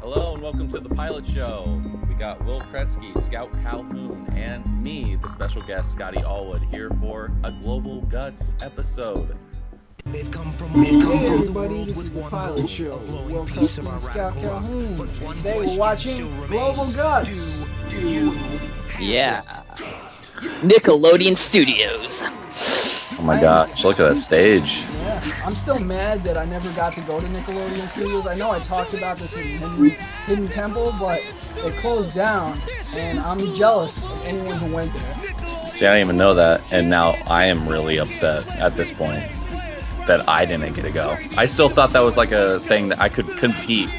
Hello and welcome to the pilot show. We got Will Kretzky, Scout Calhoun, and me, the special guest Scotty Allwood, here for a Global Guts episode. They've come from Hey everybody, this is the pilot show. Will Kretzky and Scout Calhoun. And today we're watching Global Guts. Yeah. Nickelodeon Studios. Oh my gosh, look at that stage. Yeah, I'm still mad that I never got to go to Nickelodeon Studios. I know I talked about this in Hidden Temple, but it closed down, and I'm jealous of anyone who went there. See, I didn't even know that, and now I am really upset at this point that I didn't get to go. I still thought that was like a thing that I could compete.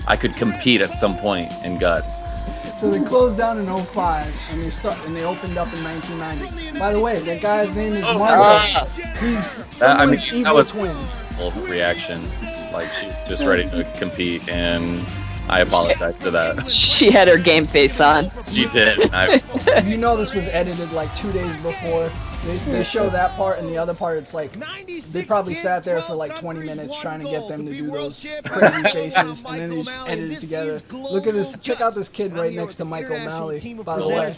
I could compete at some point in Guts. So they closed down in 05, and they opened up in 1990. By the way, that guy's name is Marco. He's someone's evil twin. Full reaction, like she's just ready to compete, and I apologize for that. She had her game face on. She did. You know this was edited like 2 days before. They show that part, and the other part, it's like they probably sat there for like 20 minutes trying to get them to do those crazy faces, and then they just edited it together. Look at this. Check out this kid right next to Mike O'Malley, by the way.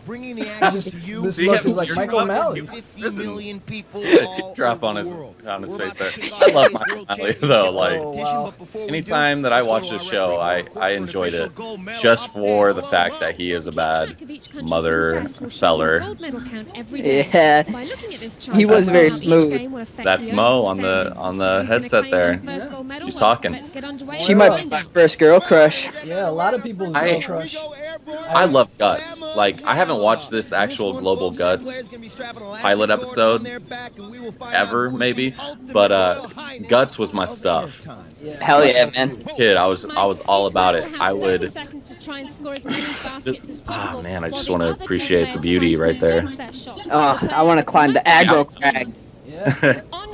This look is like Mike O'Malley. He had a teardrop on his face there. I love Mike O'Malley, though. Like, wow. anytime that I watch this show, I enjoyed it just for the fact that he is a bad mother feller. Yeah. He was very smooth. That's Mo on the headset there. She's talking. She might be my first girl crush. Yeah, a lot of people's girl crush. I love Guts. Like, I haven't watched this actual Global Guts pilot episode ever, maybe, but Guts was my stuff. Hell yeah, man. As a kid, I was all about it. I would. Man, I just want to appreciate the beauty right there. Oh, I want to climb the aggro crag.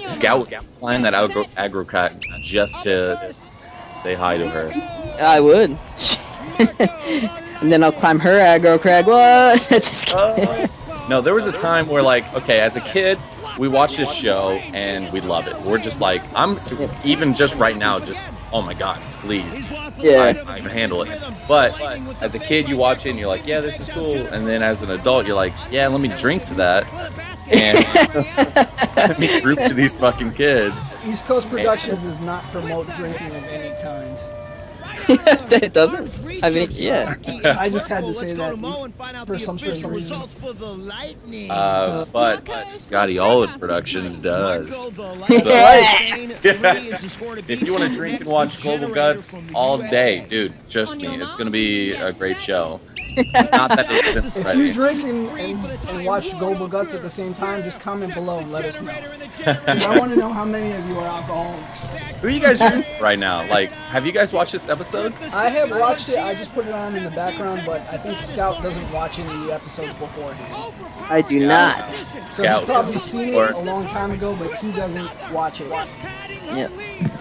Scout climb that aggro crag just to say hi to her. I would. And then I'll climb her aggro crag. What? Just kidding. No, there was a time where, like, okay, as a kid, we watched this show and we love it. We're just like, I'm even just right now, just, oh my god, please, yeah, I can handle it. But as a kid, you watch it and you're like, yeah, this is cool. And then as an adult, you're like, yeah, let me drink to that. And let me group to these fucking kids. East Coast Productions does not promote drinking of any kind. It doesn't? I mean, yeah. I just had to say that for some strange reason. But Scotty Allwood Productions does. So, if you want to drink and watch Global Guts all day, dude, trust me, it's going to be a great show. Not that it isn't If you drink and watch Global Guts at the same time, just comment below and let us know. I want to know how many of you are alcoholics. Who are you guys rooting for right now? Like, have you guys watched this episode? I have watched it. I just put it on in the background, but I think Scout doesn't watch any of the episodes beforehand. I do not. So he's probably seen it a long time ago, but he doesn't watch it. Yep.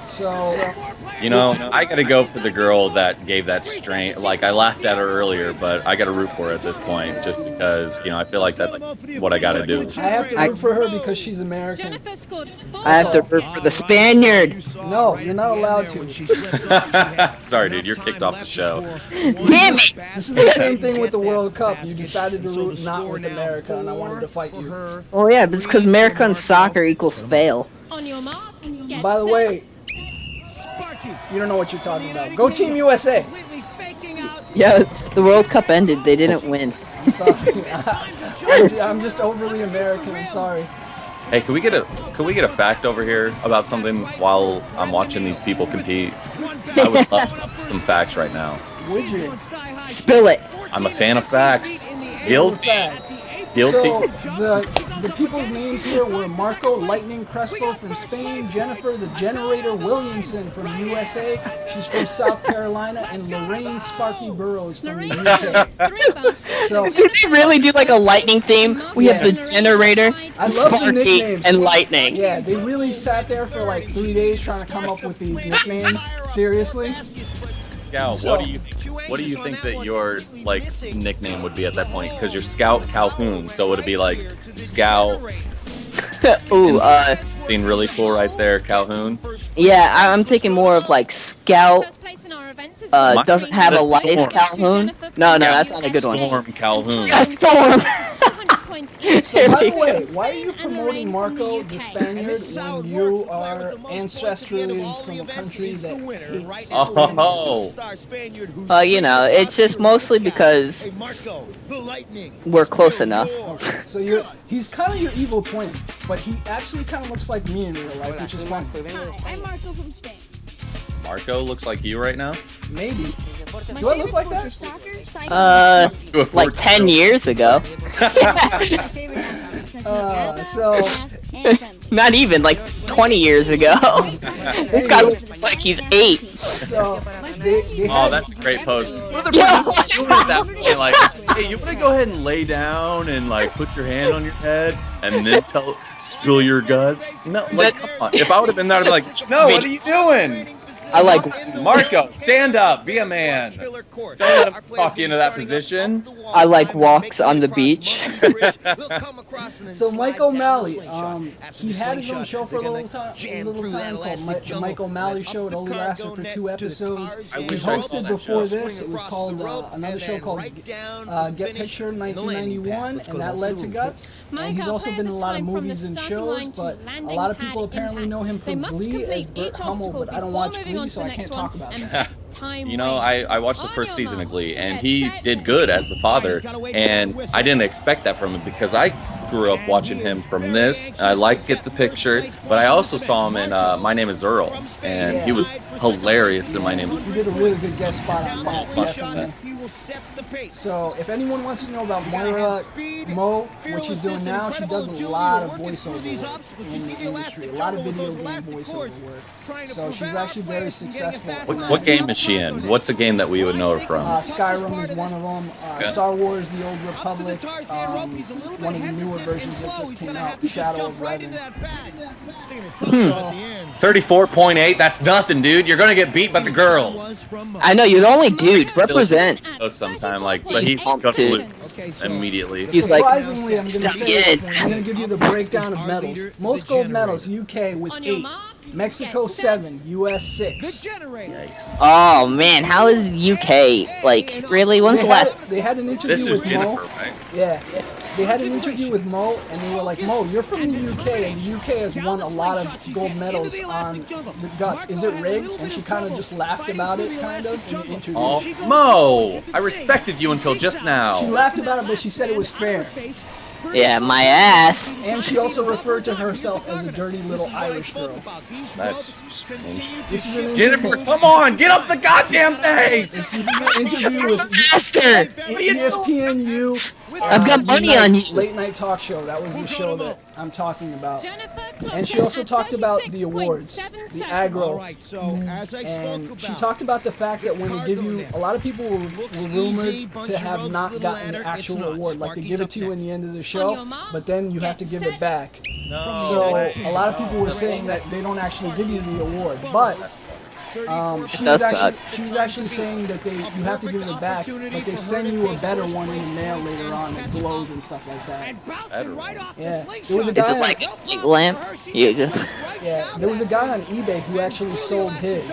So, you know, I gotta go for the girl that gave that strain. Like, I laughed at her earlier, but I gotta root for her at this point, just because, you know, I feel like that's what I gotta do. I have to root for her because she's American. I have to root for the Spaniard. No, you're not allowed to. Sorry, dude, you're kicked off the show. Damn it! This is the same thing with the World Cup. You decided to root not with America, and I wanted to fight you. Oh yeah, but it's because American soccer equals fail. By the way, you don't know what you're talking about. Go Team USA! Yeah, the World Cup ended. They didn't win. Sorry. I'm just overly American. I'm sorry. Hey, can we get a fact over here about something while I'm watching these people compete? I would love some facts right now. Would you? Spill it. I'm a fan of facts. Guilty. Guilty. So, the people's names here were Marco Lightning Crespo from Spain, Jenifer the Generator Williamson from USA, she's from South Carolina, and Lorraine Sparky Burrows from the UK. So, Did they really do like a lightning theme? We have the Generator, I love the Sparky, nicknames. and Lightning. Yeah, they really sat there for like 3 days trying to come up with these nicknames. Seriously. Scout, what do you think that your like nickname would be at that point? Because you're Scout Calhoun, so would it be like Scout? Ooh, being really cool right there, Calhoun. Yeah, I'm thinking more of like Scout doesn't have a life, Storm. Calhoun. No, that's not a good one. Storm Calhoun. Yeah, Storm. So by the way, why are you promoting Marco the Spaniard when you are ancestrally from a country that hates Oh. You know, it's just mostly because we're close enough. So he's kind of your evil twin, but he actually kind of looks like me in real life, which is fun. I'm Marco from Spain. Marco looks like you right now? Maybe. Do I look like that? Like 10 years ago. Not even, like 20 years ago. This guy looks like he's 8. So, that's a great pose. What are the producers doing at that point? Like, hey, you want to go ahead and lay down and like put your hand on your head and then spill your guts? No, like, come on. If I would have been there, I'd be like, no, what are you doing? I like Marco, stand up, be a man. Don't let him talk you into that position. I like walks on the beach. So Mike O'Malley, he had his own show for a little time called the Mike O'Malley Show. It only lasted for 2 episodes. He hosted before this. It was called another show called Get Pictured 1991, and that led to Guts. And he's also been in a lot of movies and shows, but a lot of people apparently know him from Glee as Burt Hummel, but I don't watch Glee, so I can't talk about it. You know, I watched the first season of Glee, and he did good as the father, and I didn't expect that from him because I grew up watching him from this. I like Get the Picture, but I also saw him in My Name is Earl, and he was hilarious in My Name is Earl. He did a really good guest spot on Pop. So, if anyone wants to know about Moira Mo, what she's doing now, she does a lot of voiceover work in the industry, a lot of video game voiceover work. So she's actually very successful. What game is she in? What's a game that we would know her from? Skyrim is one of them. Star Wars: The Old Republic. One of the newer versions that just came out, Shadow of Revan. 34.8. That's nothing, dude. You're gonna get beat by the girls. I know, you're the only dude. Represent. Sometime, like, but he's gonna lose immediately. He's like, surprisingly, I'm gonna give you the breakdown of medals. Most gold medals, UK with 8. Mexico 7, US 6. Yikes. Oh man, how is UK? Like, really? When's the last? They had an interview This is with Mo. Jenifer, right? Yeah. They had an interview with Mo, and they were like, Mo, you're from the UK, and the UK has won a lot of gold medals on the Guts. Is it rigged? And she kind of just laughed about it, kind of, in the interview. Oh, Mo, I respected you until just She now. laughed about it, but she said it was fair. Yeah, my ass. And she also referred to herself as a dirty little Irish girl. That's strange. This is an Jennifer, come on, get up the goddamn thing! This is an interview with Master! ESPNU. I've got money on you. Late night talk show. That was the show that I'm talking about. And she also talked about the awards, the aggro. And she talked about the fact that when they give you, a lot of people were rumored to have not gotten the actual award. Like they give it to you in the end of the show, but then you have to give it back. So a lot of people were saying that they don't actually give you the award. But she was actually saying that you have to give it back, but they send you a better one in the mail later on that glows and stuff like that. Yeah, there was a guy. Is it like a lamp? Yeah, there was a guy on eBay who actually sold his,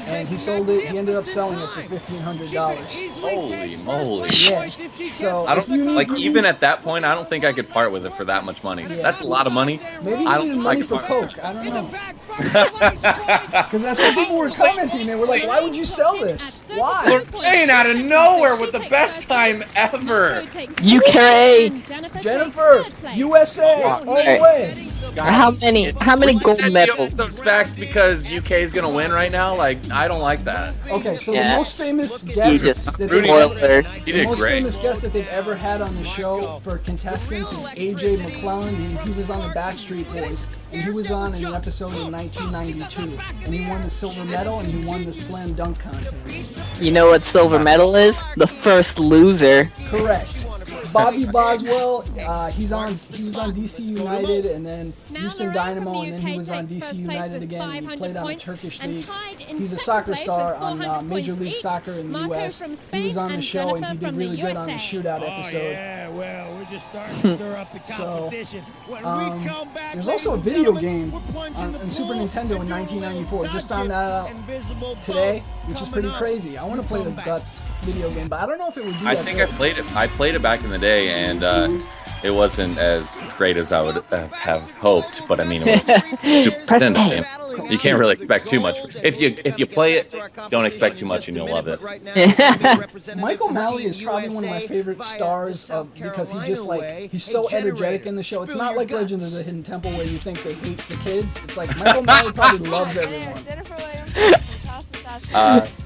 and he sold it. He ended up selling it for $1,500. Holy moly! Yeah, so I don't like even at that point. I don't think I could part with it for that much money. Yeah. That's a lot of money. Maybe I he needed don't money like for coke. I don't know. Because that's what people were commenting. They were like, "Why would you sell this? Why?" Lorraine out of nowhere with the best time ever. UK. Jennifer, USA, all the way. How many gold medals? Those facts because UK is gonna win right now. Like I don't like that. Okay, so Yeah. the most famous You guest just that spoiled her. He the did most great. famous guest that they've ever had on the show for contestants is AJ McClellan. He was on the Backstreet Boys, and he was on in an episode in 1992, and he won the silver medal and he won the slam dunk contest. You know what silver medal is? The first loser. Correct. Bobby Boswell, he was on DC United and then Houston Dynamo, and then he was on DC United again. And he played on the Turkish league. He's a soccer star on Major League Soccer in the U.S. He was on the show and he did really good on the shootout episode. well, we're just starting to stir up the competition. There's also a video game on Super Nintendo in 1994. Just found that out today, which is pretty crazy. I want to play the Guts video game, but I don't know if it would be I that think good. I played it. I played it back in the day, and it wasn't as great as I would have hoped. But I mean, it was Super Nintendo game. You can't really expect too much. If you play it, don't expect too much, and you'll love it. Michael Malley is probably one of my favorite stars because he's so energetic in the show. It's not like Legends of the Hidden Temple where you think they hate the kids. It's like Michael Malley probably loves everyone.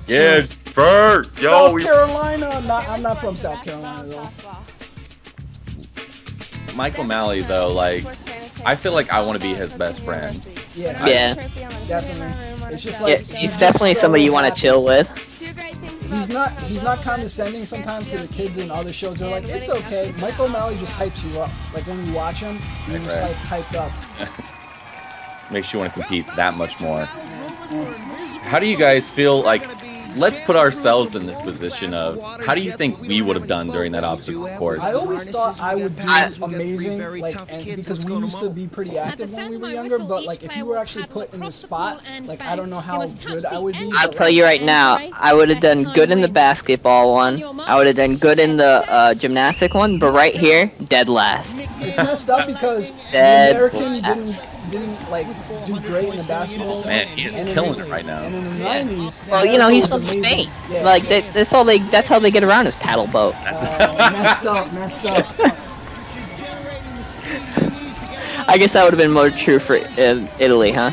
Yeah, Fur. Yo, South Carolina. I'm not from South Carolina though. Michael Malley, though, like, I feel like I want to be his best friend. Yeah, definitely. It's just like he's definitely somebody you want to chill with. He's not condescending sometimes to the kids in other shows. They're like, it's okay. Michael Malley just hypes you up. Like when you watch him, you're just like hyped up. Makes you want to compete that much more. How do you guys feel like? Let's put ourselves in this position of how do you think we would have done during that obstacle course? I always thought I would do amazing, like, and because we used to be pretty active when we were younger. But like, if you were actually put in the spot, like, I don't know how good I would be. I'll tell you right now, I would have done good in the basketball one. I would have done good in the gymnastic one. But right here, dead last. It's messed up because the American didn't like do great in the basketball. Man, he is killing it right now. And in the 90s, well, you know, he's from Spain. Yeah. Like that's how they get around is paddle boat. Messed up. I guess that would have been more true for Italy, huh?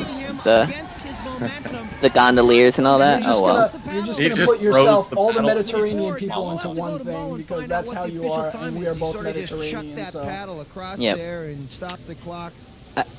The gondoliers and all that. Oh well. You're just gonna put yourself, all the Mediterranean people, into one thing because that's how you are, and we are both Mediterranean. So. Yep.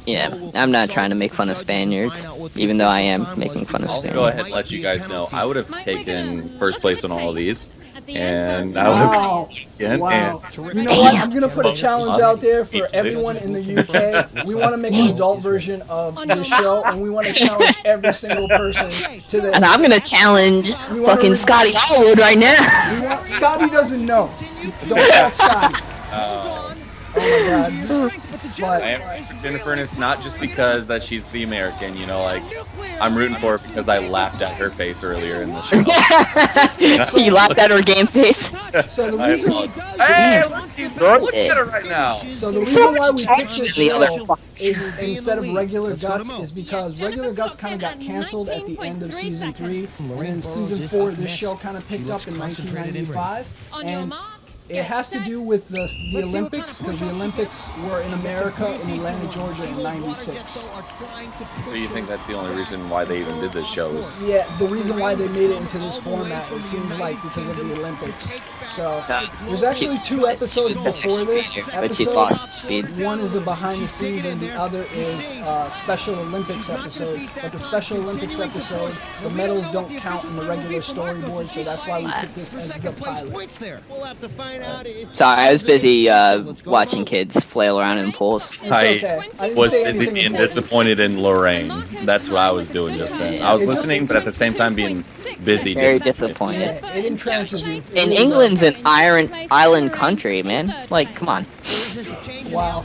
Yeah, I'm not trying to make fun of Spaniards, even though I am making fun of I'll Spaniards. go ahead and let you guys know. I would have taken first place on all of these, and I would have again. Wow. You know what? I'm gonna put a challenge out there for everyone in the UK. We want to make an adult version of this show, and we want to challenge every single person to this. And I'm gonna challenge fucking Scotty Allwood right now. Scotty doesn't know. Don't tell Scotty. Oh my God. But I am rooting for Jenifer, and it's not just because that she's the American, you know, like, I'm rooting for her because I laughed at her face earlier in the show. You laughed at her game face? So the reason... Hey, look at her right now! So the reason why we picked this show is, instead of Regular Guts is because Regular Guts kind of got canceled at the end of Season 3, and in Season 4 this show kind of picked up in 1995, and it has to do with the Olympics, because the Olympics were in America in Atlanta, Georgia in '96. So you think that's the only reason why they even did this show? Is... Yeah, the reason why they made it into this format, it seemed like because of the Olympics. So there's actually 2 episodes before this episode. One is a behind the scenes and the other is a Special Olympics episode. But the Special Olympics episode, the medals don't count in the regular storyboard, so that's why we picked this as the pilot. Sorry, I was busy watching kids flail around in pools. I was busy being disappointed in Lorraine. That's what I was doing just then. I was listening, but at the same time being busy. Very disappointed. Yeah, it entrances you. And England's an island country, man. Like, come on. Wow.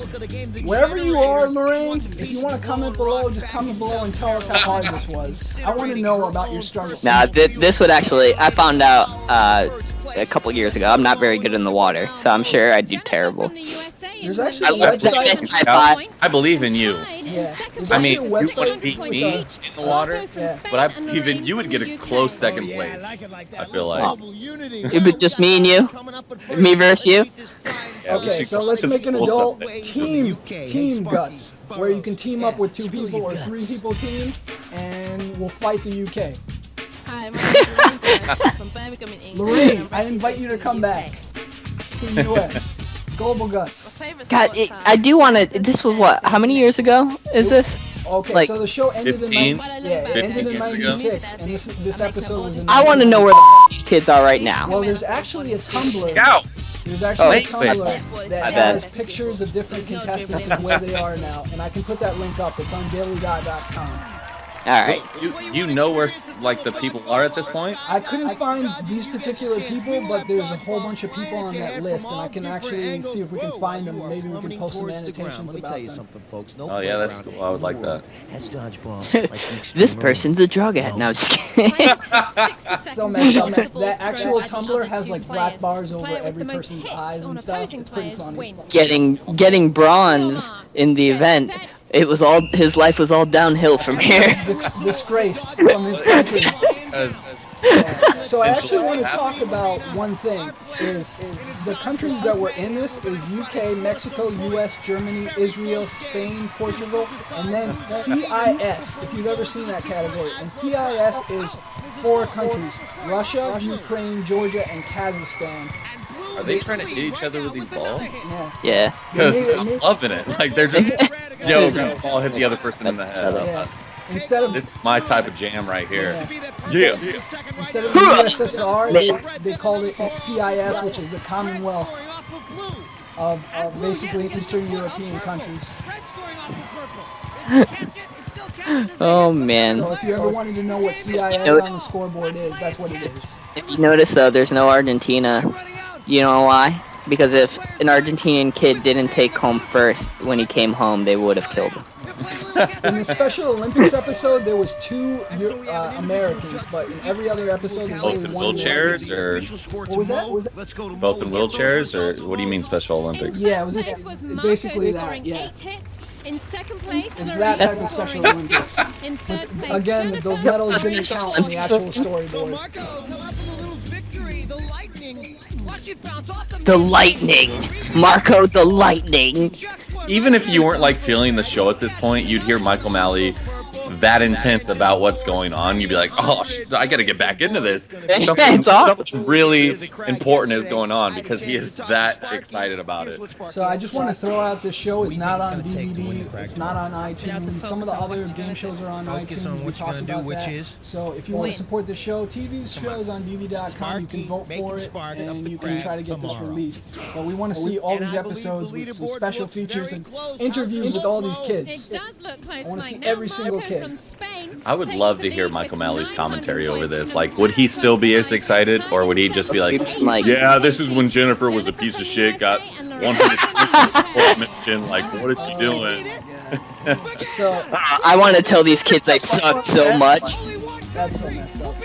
Wherever you are, Lorraine, if you want to comment below, just comment below and tell us how hard this was. I want to know about your struggle. Nah, this would actually... I found out a couple years ago. I'm not very good in the water, so I'm sure I'd do terrible. There's actually a website. I believe in you. Yeah. I mean, you wouldn't beat me in the water, but I believe in you would get a close second place. I feel like. It would just me and you? Me versus you? Yeah, Okay, so let's make an adult team guts, where you can team up with 2 people or 3 people team, and we'll fight the UK. Hi, my name is Lorraine, I invite you to come back to the US. Global Guts. God, I do want to... This was what? How many years ago is this? Okay, like, so the show ended 15? it ended in 96, and this episode was in... I want to know where these kids are right now. Well, there's actually a Tumblr. Scout! There's actually a wait. Tumblr that has pictures of different contestants and where they are now, and I can put that link up. It's on dailydot.com. Alright. You know where like the people are at this point? I couldn't find these particular people, but there's a whole bunch of people on that list, and I can actually see if we can find them. Maybe we can post some annotations about them. Oh yeah, that's cool. I would like that. This person's a drug addict. No, just kidding. So messed up. That actual Tumblr has like black bars over every person's eyes and stuff. It's pretty funny. Getting bronze in the event. It was all his life was all downhill from here. Disgraced from his country. So I actually want to talk about one thing. Is the countries that were in this is UK, Mexico, US, Germany, Israel, Spain, Portugal, and then CIS. If you've ever seen that category, and CIS is 4 countries: Russia, Ukraine, Georgia, and Kazakhstan. Are they trying to hit each other with these balls? Yeah. Because I'm loving it. Like they're just, yo, gonna ball hit the other person in the head. Yeah. Instead of This is my type of jam right here. Yeah. Instead of the USSR, they called it CIS, which is the Commonwealth of basically Eastern European countries. Oh man. So if you ever wanted to know what CIS on the scoreboard is, that's what it is. If you notice though, there's no Argentina. You know why? Because if an Argentinian kid didn't take home first when he came home, they would have killed him. In the Special Olympics episode, there was 2 Americans, but in every other episode, there's Both only in 1 wheelchairs, or What was that? both in wheelchairs, or what do you mean Special Olympics? Yeah, it was just basically that. Yeah. In second place, It's that type of Special Olympics. in third place, Again, those medals didn't count on the actual storyboard. The lightning, Marco, the lightning. Even if you weren't like feeling the show at this point, you'd hear Michael Malley that intense about what's going on. You'd be like, oh, I gotta get back into this. Something really important is going on because he is that excited about it. So I just want to throw out this show is not on DVD, it's not on iTunes. Some of the other game shows are on iTunes. We talked about that. So if you want to support the show, TV shows on DVD.com. You can vote for it and you can try to get this released. So we want to see all these episodes with some special features and interviews with all these kids. I want to see every single kid. I would love to hear Michael Malley's commentary over this. Like, would he still be as excited, or would he just be like, yeah, this is when Jenifer was a piece of shit, got 100 mention, like, what is she doing? So I want to tell these kids they suck so much. that's so messed up.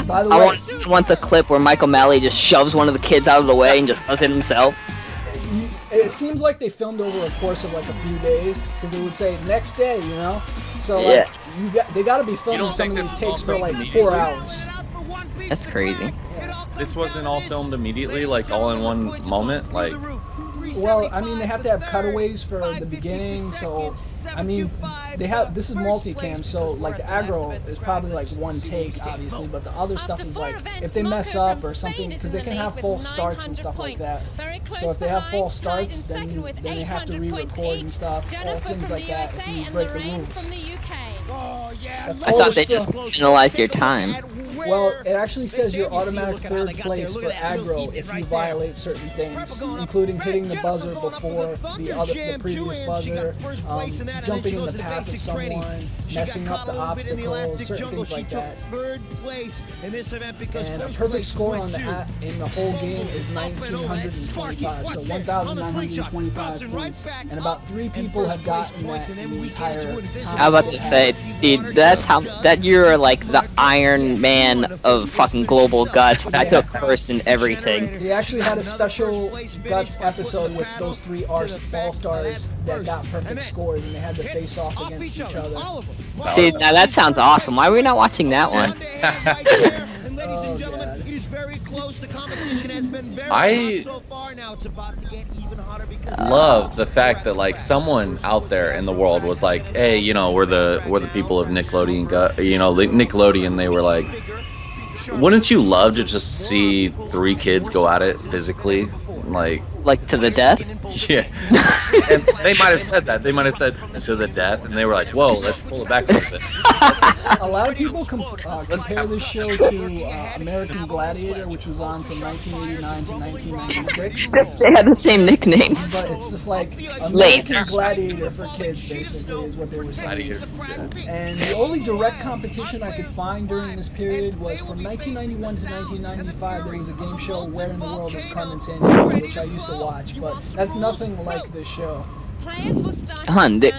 By the way, I want the clip where Michael Malley just shoves one of the kids out of the way and just does it himself. it seems like they filmed over a course of like a few days, because they would say next day, you know. So like, they got to be filming some of these takes for like 4 hours. That's crazy. This wasn't all filmed immediately, like all in one moment, like. Well, I mean, they have to have cutaways for the beginning, so I mean, this is multicam, so like the aggro is probably like 1 take, obviously, but the other stuff is like if they mess up or something, because they can have false starts and stuff like that. So if they have false starts, then they have to re-record and stuff, all things like that if you break the rules. I thought they just penalized your time. Well, it actually says you're automatic 3rd place for aggro if you violate certain things, including hitting the buzzer before the previous buzzer, jumping in the path of someone, messing up the obstacles, certain things like that. And a perfect score on in the whole game is 1,925, so 1,925 points. And about 3 people have gotten that in the entire time. I was about to say, dude, that you're like the Iron Man of fucking global guts. I took first in everything. They actually had a special guts episode with those 3 all-stars that got perfect scores, and they had to face off against each other. See, now that sounds awesome. Why are we not watching that one? Oh, God. I love the fact that like someone out there in the world was like, hey, you know, we're the people of Nickelodeon. Nickelodeon. They were like, wouldn't you love to just see 3 kids go at it physically? Like, Like to the death? Yeah. And they might have said that. They might have said to the death, and they were like, "Whoa, let's pull it back a little bit." A lot of people compare this show to American Gladiator, which was on from 1989 to 1996. They had the same nicknames. But it's just like American Laser. Gladiator for kids, basically, is what they were saying. And the only direct competition I could find during this period was from 1991 to 1995. There was a game show, Where in the World is Carmen Sandiego, which I used to watch, but that's nothing like this show.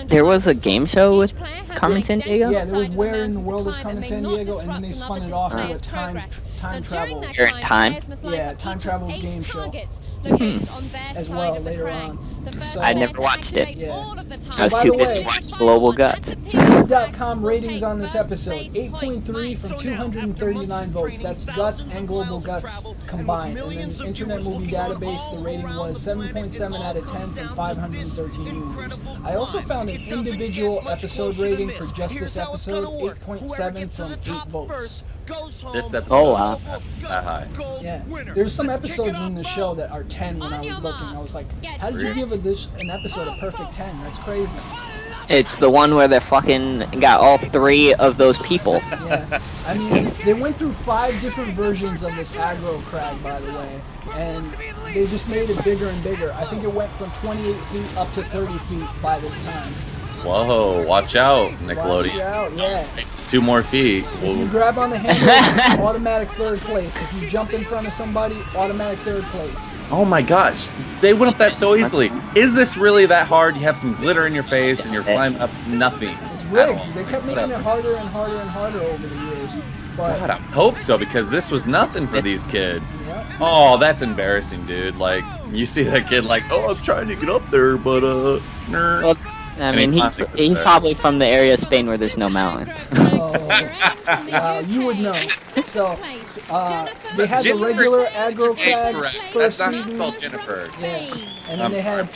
There was a game show with Carmen Sandiego? Yeah, there was Where in the World is Carmen Sandiego, and then they spun it off to a time travel. You're in time? Yeah, time travel game show. As well later on. So, I never watched it. Yeah. I was too busy watching Global Guts. TV.com ratings on this episode: 8.3 from 239 votes. That's Guts and Global Guts combined. And then Internet Movie Database, the rating was 7.7 out of 10 from 513 users. I also found an individual episode rating for just this episode: 8.7 from 8 votes. This episode. Oh wow. That high. Yeah, there's some episodes in the show that are 10 when I was looking. I was like, how did you give an episode a perfect 10? That's crazy. It's the one where they fucking got all 3 of those people. Yeah, I mean, they went through 5 different versions of this aggro crag, by the way, and they just made it bigger and bigger. I think it went from 28 feet up to 30 feet by this time. Whoa, watch out, Nickelodeon. Watch out, yeah. It's 2 more feet. If you grab on the handle, automatic 3rd place. If you jump in front of somebody, automatic 3rd place. Oh my gosh, they went up that so easily. Is this really that hard? You have some glitter in your face and you're climbing up nothing. It's rigged. They kept making it harder and harder and harder over the years. But God, I hope so, because this was nothing for these kids. yeah. Oh, that's embarrassing, dude. Like, you see that kid like, oh, I'm trying to get up there, but, nerd. Well, I mean, he's probably from the area of Spain where there's no mountains. You would know. So, they had the regular aggro crag first That's not season. called Jenifer. Yeah. And then they had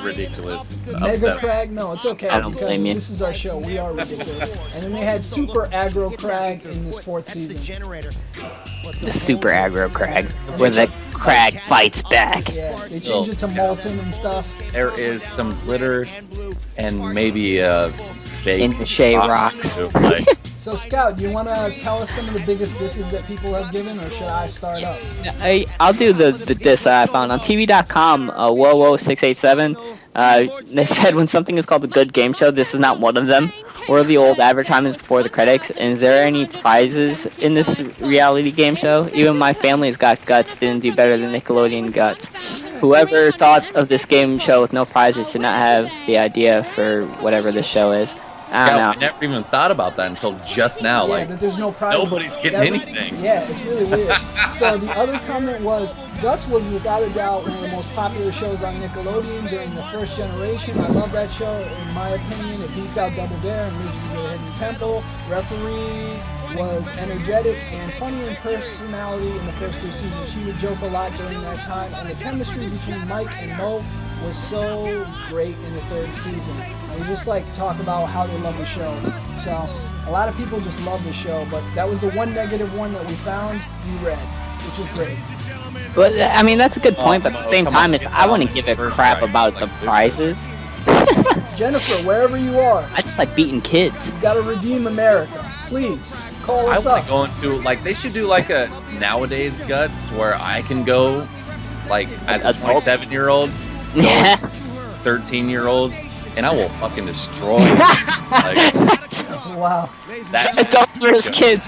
ridiculous. the Mega Crag. No, it's okay. I don't because blame you. This is our show. We are ridiculous. And then they had Super Aggro Crag in this 4th season. The super aggro crag, where the crag fights back. Yeah, they changed it to Molten and stuff. There is some glitter and maybe a fake In the Shea Rocks. too, like, So, Scout, do you want to tell us some of the biggest disses that people have given, or should I start up? I'll do the diss that I found on TV.com. Whoa687. They said when something is called a good game show, this is not one of them. Or the old advertisements before the critics. And is there any prizes in this reality game show? Even my family's got Guts didn't do better than Nickelodeon Guts. Whoever thought of this game show with no prizes should not have the idea for whatever this show is. I don't Scout, know. I never even thought about that until just now. Yeah, Like, that there's no prize. nobody's getting anything. Yeah, it's really weird. So the other comment was, Guts was without a doubt one of the most popular shows on Nickelodeon during the first generation. I love that show. In my opinion, it beats out Double Dare and Legion of the Hidden Temple. Referee was energetic and funny in personality in the first 2 seasons. She would joke a lot during that time, and the chemistry between Mike and Mo was so great in the 3rd season. They just like talk about how they love the show. So a lot of people just love the show, but that was the one negative one that we found. You read, which is great. But I mean, that's a good point. But at the same time, I wouldn't give a crap about the prizes. Jenifer, wherever you are, I just like beating kids. you gotta redeem America. Please call I us want up. to go into, like, they should do like a nowadays Guts to where I can go, like, as a Adult? 27-year-old, Yeah. 13-year-olds, and I will fucking destroy them. Like, Wow. that's Adults versus kids.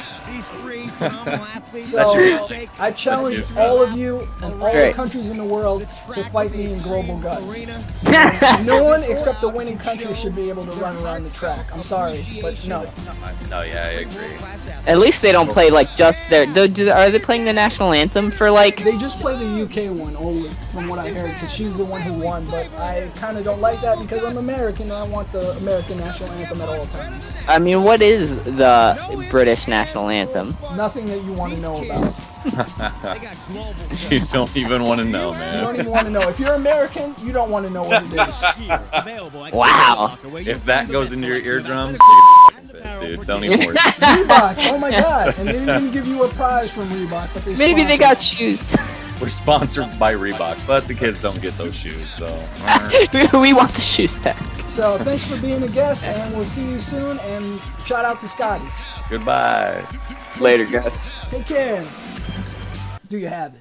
So really I challenge all of you and all the Great. countries in the world to fight me in Global Guts. No one except the winning country should be able to run around the track. I'm sorry, but no. no, yeah, I agree. At least they don't play like just their. Are they playing the national anthem for like? They just play the UK one only, from what I heard, because she's the one who won. But I kind of don't like that because I'm American and I want the American national anthem at all times. I mean, what is the British national anthem? Nothing that you want to know about. You don't even want to know, You man. don't even want to know. If you're American, you don't want to know what it is. Wow. If that goes into your eardrums, you're gonna be fucking pissed, dude. Don't even worry. Reebok, oh my god. And they didn't even give you a prize from Reebok, but they Maybe they sponsored. got shoes. We're sponsored by Reebok, but the kids don't get those shoes, so. We want the shoes back. So thanks for being a guest, and we'll see you soon. And shout out to Scotty. Goodbye. Later, guys. Take care. Do you have it?